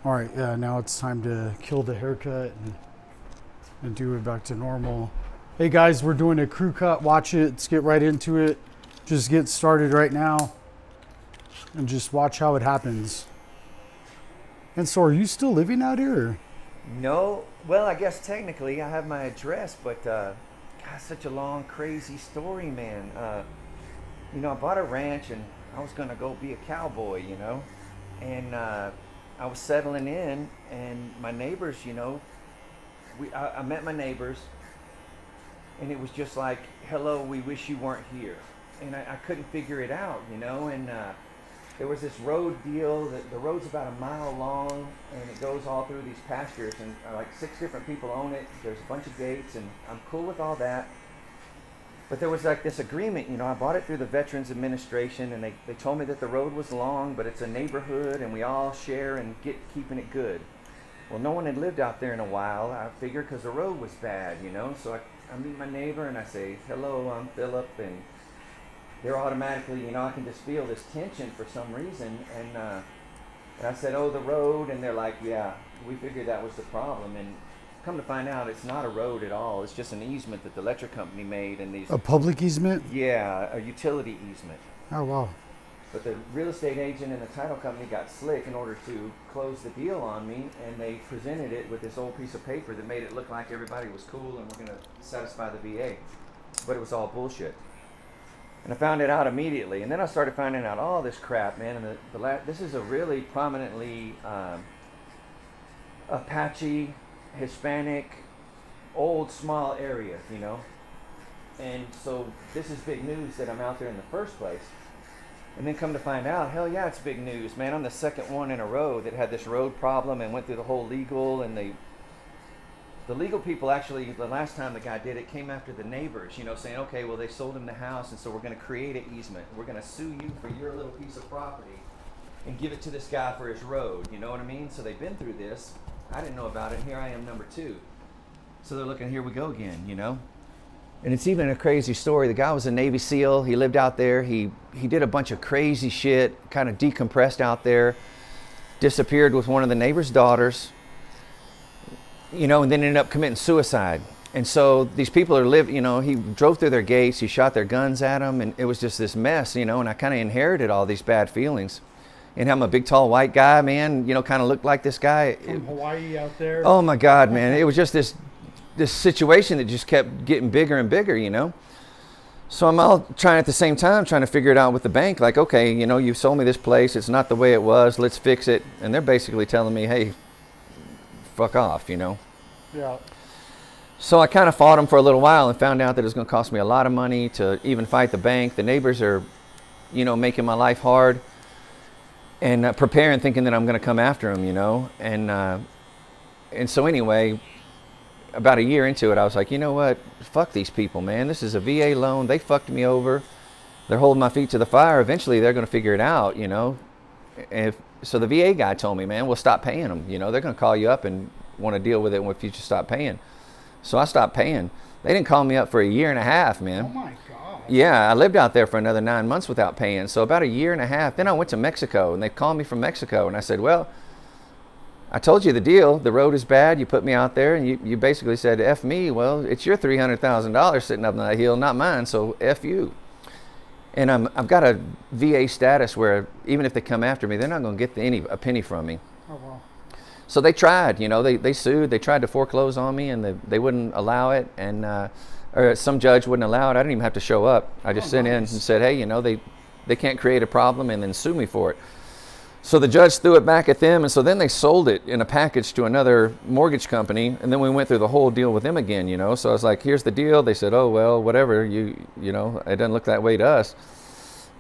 All right, yeah, now it's time to kill the haircut and do it back to normal. Hey guys, we're doing a crew cut. Watch it. Let's get right into it. Just get started right now and just watch how it happens. And so, are you still living out here? Or? No, well, I guess technically I have my address, but God, such a long, crazy story, man. I bought a ranch and I was gonna go be a cowboy, and I was settling in, and my neighbors, I met my neighbors, and it was just like, hello, we wish you weren't here, and I couldn't figure it out, and there was this road deal. The road's about a mile long, and it goes all through these pastures, and like 6 different people own it. There's a bunch of gates, and I'm cool with all that. But there was like this agreement, I bought it through the Veterans Administration, and they told me that the road was long, but it's a neighborhood, and we all share and keeping it good. Well, no one had lived out there in a while, I figured, because the road was bad, So I meet my neighbor, and I say, hello, I'm Philip, and they're automatically, I can just feel this tension for some reason. And I said, oh, the road. And they're like, yeah, we figured that was the problem. And come to find out, it's not a road at all. It's just an easement that the electric company made. And these A public easement? Yeah, a utility easement. Oh, wow. But the real estate agent and the title company got slick in order to close the deal on me. And they presented it with this old piece of paper that made it look like everybody was cool and we're going to satisfy the VA. But it was all bullshit. And I found it out immediately, and then I started finding out all this crap, man. And this is a really prominently Apache, Hispanic, old, small area, And so this is big news that I'm out there in the first place. And then come to find out, hell yeah, it's big news, man. I'm the second one in a row that had this road problem and went through the whole legal, and the legal people actually, the last time the guy did it, came after the neighbors, saying, okay, well, they sold him the house, and so we're going to create an easement. We're going to sue you for your little piece of property and give it to this guy for his road. You know what I mean? So they've been through this. I didn't know about it. Here I am, number 2. So they're looking, here we go again, And it's even a crazy story. The guy was a Navy SEAL. He lived out there. He did a bunch of crazy shit, kind of decompressed out there, disappeared with one of the neighbor's daughters. And then ended up committing suicide. And so these people are he drove through their gates, he shot their guns at them, and it was just this mess, and I kind of inherited all these bad feelings. And I'm a big, tall, white guy, man, kind of looked like this guy. From Hawaii out there. Oh my God, man. It was just this situation that just kept getting bigger and bigger, So I'm all trying at the same time, trying to figure it out with the bank. Like, okay, you sold me this place. It's not the way it was. Let's fix it. And they're basically telling me, hey, fuck off, Yeah. So I kind of fought them for a little while and found out that it was going to cost me a lot of money to even fight the bank. The neighbors are, making my life hard and preparing, thinking that I'm going to come after them, And so anyway, about a year into it, I was like, you know what? Fuck these people, man. This is a VA loan. They fucked me over. They're holding my feet to the fire. Eventually, they're going to figure it out, So the VA guy told me, man, we'll stop paying them. They're going to call you up and want to deal with it if you just stop paying. So I stopped paying. They didn't call me up for a year and a half, man. Oh my God. Yeah, I lived out there for another 9 months without paying. So about a year and a half. Then I went to Mexico, and they called me from Mexico. And I said, well, I told you the deal. The road is bad. You put me out there, and you basically said, F me. Well, it's your $300,000 sitting up on that hill, not mine, so F you. And I've got a VA status where even if they come after me, they're not going to get a penny from me. Oh, wow. So they tried, they sued. They tried to foreclose on me, and they wouldn't allow it. And or some judge wouldn't allow it. I didn't even have to show up. I just sent in and said, hey, they can't create a problem and then sue me for it. So the judge threw it back at them, and so then they sold it in a package to another mortgage company, and then we went through the whole deal with them again, So I was like, here's the deal. They said, oh, well, whatever, it doesn't look that way to us.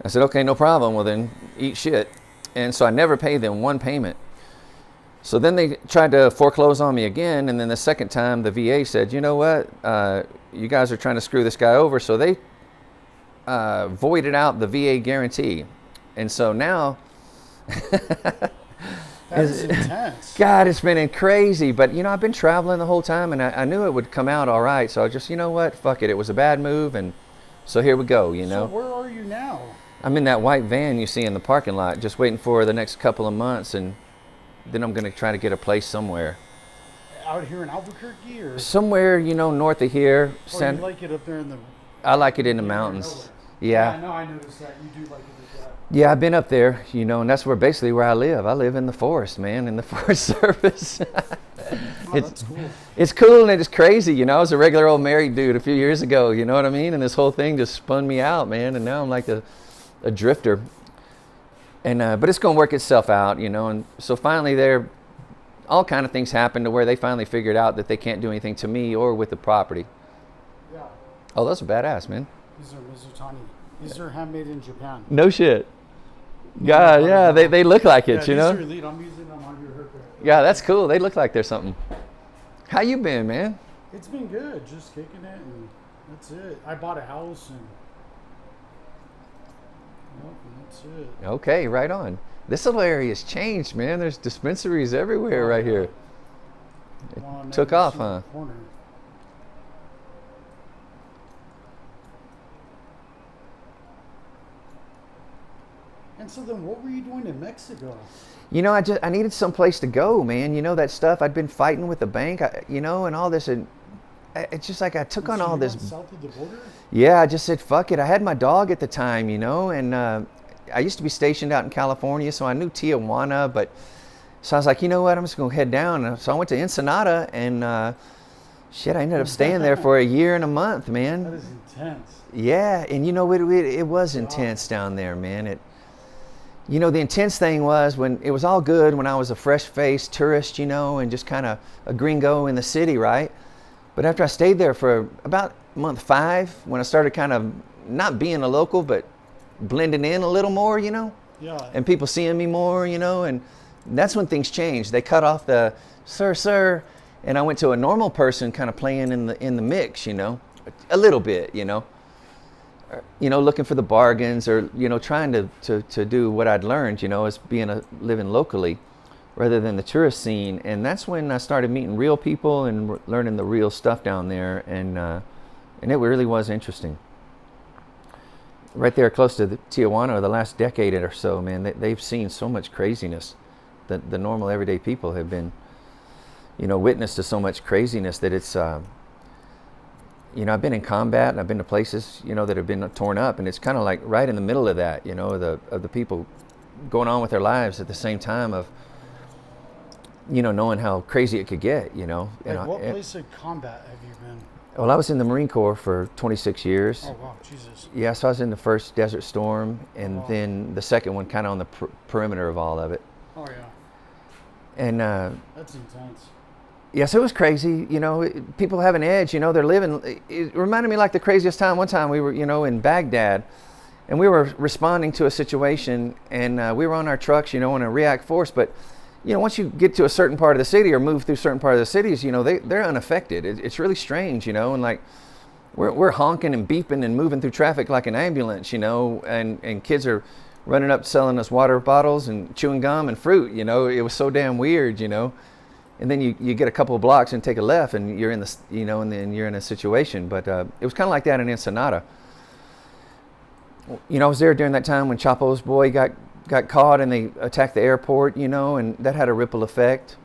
I said, okay, no problem. Well, then eat shit. And so I never paid them one payment. So then they tried to foreclose on me again, and then the second time the VA said, you know what, you guys are trying to screw this guy over, so they voided out the VA guarantee. And so now... That is intense. God, it's been crazy, but I've been traveling the whole time, and I knew it would come out all right, so I just, what, fuck it, it was a bad move, and so here we go, So where are you now? I'm in that white van you see in the parking lot, just waiting for the next couple of months, and then I'm going to try to get a place somewhere. Out here in Albuquerque, or Somewhere, you know, north of here. you like it up there in the? I like it in the mountains. Yeah. I know. I noticed that you do like it like that. Yeah, I've been up there, you know, and that's basically where I live. I live in the forest, man, in the Forest Service. That's cool. It's cool and it's crazy, you know. I was a regular old married dude a few years ago, you know what I mean? And this whole thing just spun me out, man. And now I'm like a drifter. And but it's going to work itself out, you know. And so finally all kind of things happened to where they finally figured out that they can't do anything to me or with the property. Yeah. Oh, those are badass, man. These are Mizutani. These are handmade in Japan. No shit. God, yeah, they look like it, you know? These are elite. I'm using them on your haircut. Yeah, that's cool. They look like they're something. How you been, man? It's been good. Just kicking it, and that's it. I bought a house, and that's it. Okay, right on. This little area's changed, man. There's dispensaries everywhere right here. It took off, huh? Corner. And so then what were you doing in Mexico? You know, I needed some place to go, man. You know, that stuff I'd been fighting with the bank, you know, and all this. And it's just like I took on all this. South of the border? Yeah, I just said, fuck it. I had my dog at the time, you know, and I used to be stationed out in California, so I knew Tijuana, but so I was like, you know what, I'm just going to head down. So I went to Ensenada, and shit, I ended up staying there for a year and a month, man. That is intense. Yeah, and you know, it was intense down there, man. You know, the intense thing was when it was all good when I was a fresh-faced tourist, you know, and just kind of a gringo in the city, right? But after I stayed there for about month 5, when I started kind of not being a local, but blending in a little more, you know? Yeah. And people seeing me more, you know? And that's when things changed. They cut off the, sir, and I went to a normal person kind of playing in the mix, you know? A little bit, you know? You know, looking for the bargains, or, you know, trying to do what I'd learned, you know, as living locally rather than the tourist scene. And that's when I started meeting real people and learning the real stuff down there. And it really was interesting. Right there close to Tijuana, the last decade or so, man, they've seen so much craziness. The normal everyday people have been, you know, witness to so much craziness that it's, you know, I've been in combat and I've been to places, you know, that have been torn up, and it's kind of like right in the middle of that, you know, of the people going on with their lives at the same time of, you know, knowing how crazy it could get, you know. Like what place of combat have you been? Well, I was in the Marine Corps for 26 years. Oh, wow, Jesus. Yeah, so I was in the first Desert Storm, and then the second one kind of on the perimeter of all of it. Oh, yeah. And that's intense. yeah, so it was crazy, you know, people have an edge, you know, they're living. It reminded me like the craziest time. One time we were, you know, in Baghdad, and we were responding to a situation, and we were on our trucks, you know, in a react force, but, you know, once you get to a certain part of the city or move through certain part of the cities, you know, they're unaffected. It's really strange, you know, and like we're honking and beeping and moving through traffic like an ambulance, you know, and kids are running up selling us water bottles and chewing gum and fruit, you know. It was so damn weird, you know. And then you get a couple of blocks and take a left, and you're in the, you know, and then you're in a situation. But it was kind of like that in Ensenada. You know, I was there during that time when Chapo's boy got caught and they attacked the airport, you know, and that had a ripple effect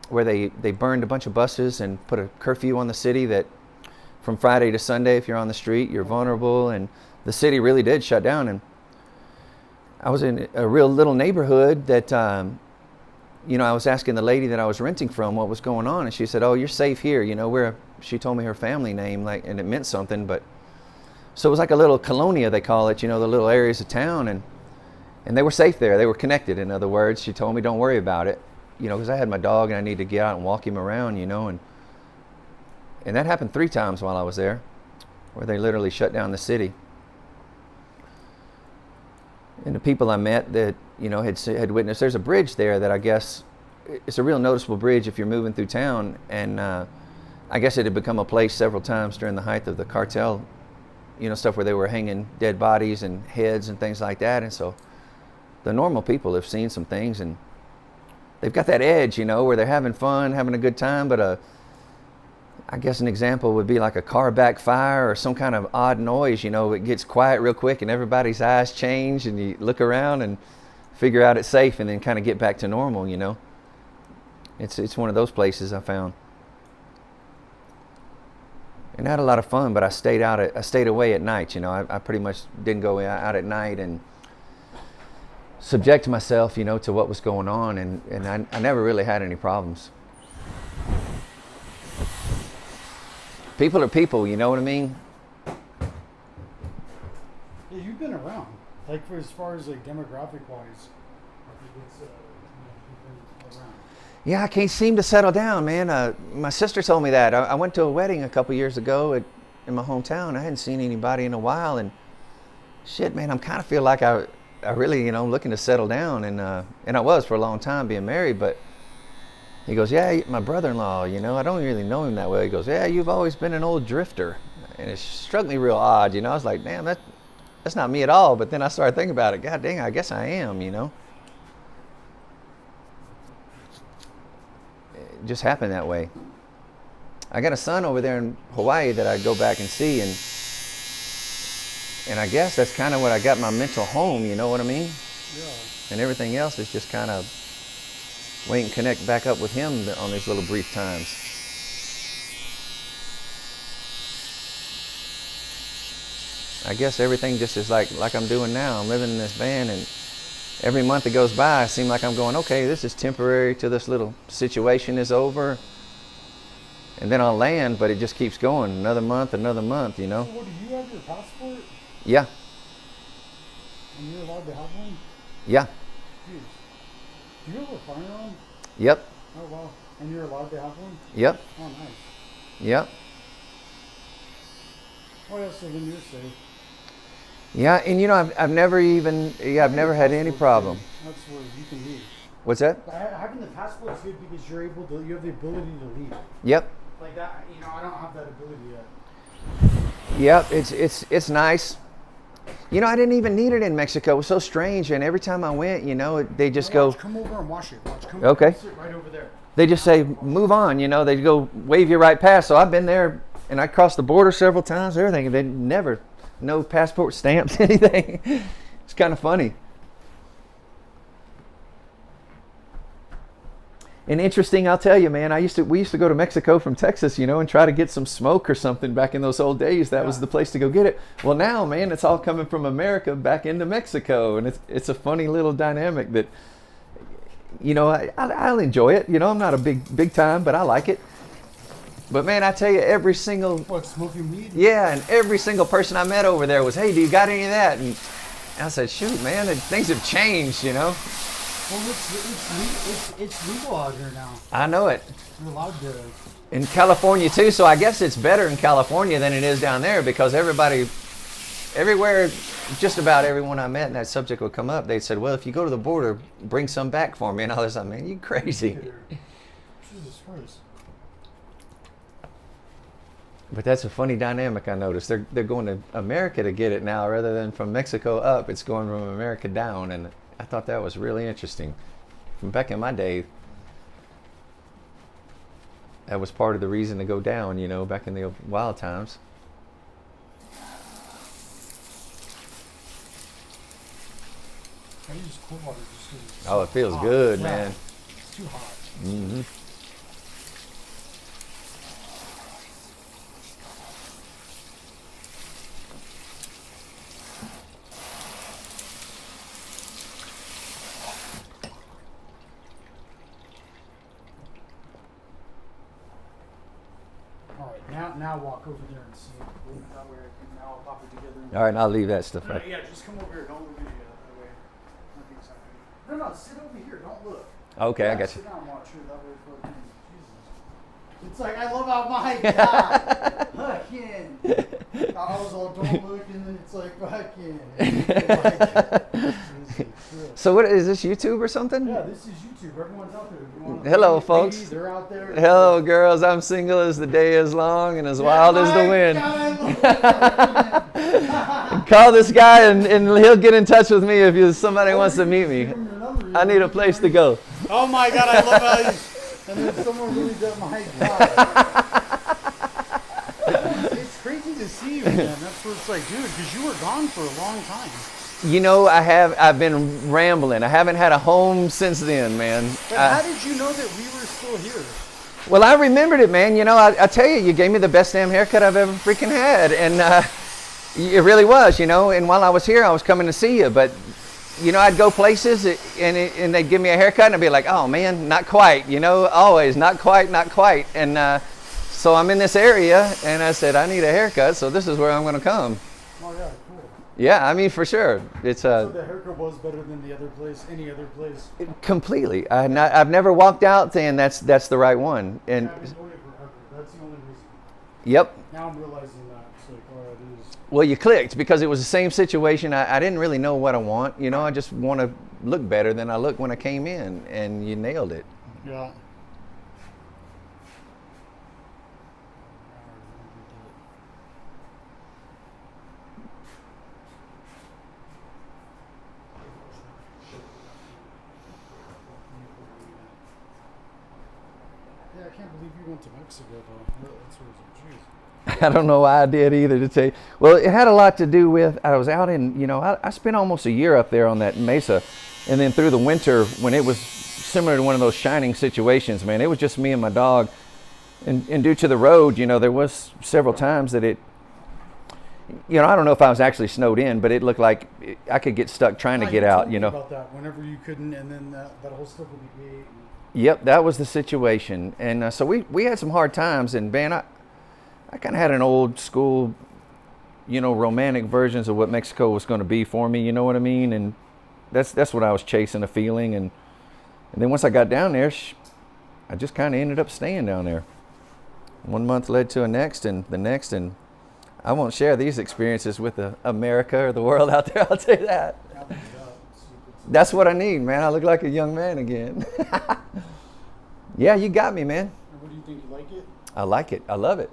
where they burned a bunch of buses and put a curfew on the city that from Friday to Sunday, if you're on the street, you're vulnerable, and the city really did shut down. And I was in a real little neighborhood that, you know, I was asking the lady that I was renting from what was going on, and she said, "Oh, you're safe here." You know, she told me her family name, like, and it meant something. But so it was like a little colonia, they call it, you know, the little areas of town, and they were safe there. They were connected. In other words, she told me, "Don't worry about it," you know, because I had my dog and I needed to get out and walk him around, you know, and that happened 3 times while I was there, where they literally shut down the city. And the people I met that, you know, had witnessed, there's a bridge there that I guess, it's a real noticeable bridge if you're moving through town. And I guess it had become a place several times during the height of the cartel, you know, stuff where they were hanging dead bodies and heads and things like that. And so the normal people have seen some things, and they've got that edge, you know, where they're having fun, having a good time, but I guess an example would be like a car backfire or some kind of odd noise, you know, it gets quiet real quick and everybody's eyes change and you look around and figure out it's safe and then kind of get back to normal, you know. It's one of those places I found. And I had a lot of fun, but I stayed away at night. You know, I pretty much didn't go out at night and subject myself, you know, to what was going on, and I never really had any problems. People are people, you know what I mean? Yeah, you've been around, like for as far as like demographic wise. I think it's you've been around. Yeah, I can't seem to settle down, man. My sister told me that. I went to a wedding a couple years ago in my hometown. I hadn't seen anybody in a while, and shit, man, I'm kind of feel like I really, you know, looking to settle down, and I was for a long time being married, but he goes, yeah, my brother-in-law, you know, I don't really know him that well. He goes, yeah, you've always been an old drifter, and it struck me real odd, you know. I was like, damn, that's not me at all. But then I started thinking about it. God dang, I guess I am, you know. It just happened that way. I got a son over there in Hawaii that I go back and see, and I guess that's kind of what I got my mental home, you know what I mean? Yeah. And everything else is just kind of wait and connect back up with him on these little brief times. I guess everything just is like I'm doing now. I'm living in this van, and every month that goes by, I seem like I'm going, okay, this is temporary till this little situation is over. And then I'll land, but it just keeps going. Another month, you know? So what, do you have your passport? Yeah. And you're allowed to have one? Yeah. Jeez. Do you have a firearm? Yep. Oh, wow. And you're allowed to have one? Yep. Oh, nice. Yep. Oh, yeah, so then you're safe. Yeah, and you know, I've never had any problem. That's where you can leave. What's that? Having the passport is good because you have the ability to leave. Yep. Like that, you know, I don't have that ability yet. Yep, it's nice. You know, I didn't even need it in Mexico. It was so strange, and every time I went, you know, they just go, come over and wash it. Come okay. Sit right over there. They just say, move on, you know, they go wave you right past. So I've been there, and I crossed the border several times, everything, and they never, no passport stamps, anything. It's kind of funny. And interesting, I'll tell you, man, we used to go to Mexico from Texas, you know, and try to get some smoke or something back in those old days. That was the place to go get it. Well, now, man, it's all coming from America back into Mexico, and it's a funny little dynamic that, you know, I'll enjoy it. You know, I'm not a big time, but I like it. But man, I tell you, every single smoking weed? Yeah, and every single person I met over there was, hey, do you got any of that? And I said, shoot, man, things have changed, you know. Well, it's legal out here now. I know it. You're allowed to. In California too, so I guess it's better in California than it is down there, because everywhere, just about everyone I met and that subject would come up, they said, well, if you go to the border, bring some back for me. And I was like, man, you crazy. Jesus Christ. But that's a funny dynamic I noticed. They're going to America to get it now rather than from Mexico up. It's going from America down, and I thought that was really interesting. From back in my day, that was part of the reason to go down, you know, back in the wild times. I use cold water just because it's Oh, it feels good, yeah. man. It's too hot. Mm-hmm. Now walk over there and see. That way now I'll pop it together. All right, and I'll leave that stuff right. Yeah, just come over here. Don't look at you that way. Nothing's happening. No, sit over here. Don't look. Okay, I got you. Sit down and watch here. That way, fucking Jesus. It's like I love how my God, fucking. I was all don't look, and then it's like fucking. So what is this, YouTube or something? Yeah, this is YouTube. Everyone's out there. Hello, folks. Ladies, they're out there. Hello, girls. I'm single as the day is long and as wild as the wind. Call this guy and he'll get in touch with me if somebody wants to meet me. I need a place to go. Oh my God, I love how you. And then someone really does my God. It's crazy to see you, man. That's what it's like, dude, because you were gone for a long time. You know, I've been rambling. I haven't had a home since then, man. But how did you know that we were still still here. Well, I remembered it, man. You know, I tell you, you gave me the best damn haircut I've ever freaking had. And it really was, you know. And while I was here, I was coming to see you. But, you know, I'd go places and they'd give me a haircut and I'd be like, oh, man, not quite. You know, always, not quite, not quite. And so I'm in this area and I said, I need a haircut. So this is where I'm going to come. Oh, yeah, cool. Yeah, I mean, for sure. It's So the haircut was better than the other place, any other place? completely. I've never walked out saying that's the right one. And I've been doing it forever. That's the only reason. yep. Now I'm realizing that. It's like, oh, it is. Well, you clicked because it was the same situation. I didn't really know what I want. You know, I just want to look better than I looked when I came in, and you nailed it. Yeah. Yeah, I can't believe you went to Mexico, though. That's jeez. I don't know why I did either, to tell you. Well, it had a lot to do with, I was out in, you know, I spent almost a year up there on that mesa. And then through the winter, when it was similar to one of those shining situations, man, it was just me and my dog. And due to the road, you know, there was several times that it, you know, I don't know if I was actually snowed in, but it looked like I could get stuck trying to get out, you know. About that, whenever you couldn't, and then that whole stuff would be gate. Yep, that was the situation. And so we had some hard times, and man, I kind of had an old school, you know, romantic versions of what Mexico was going to be for me, you know what I mean? And that's what I was chasing, a feeling. And then once I got down there, I just kind of ended up staying down there. 1 month led to the next, and I won't share these experiences with America or the world out there, I'll tell you that. That's what I need, man. I look like a young man again. Yeah, you got me, man. What do you think? You like it? I like it. I love it.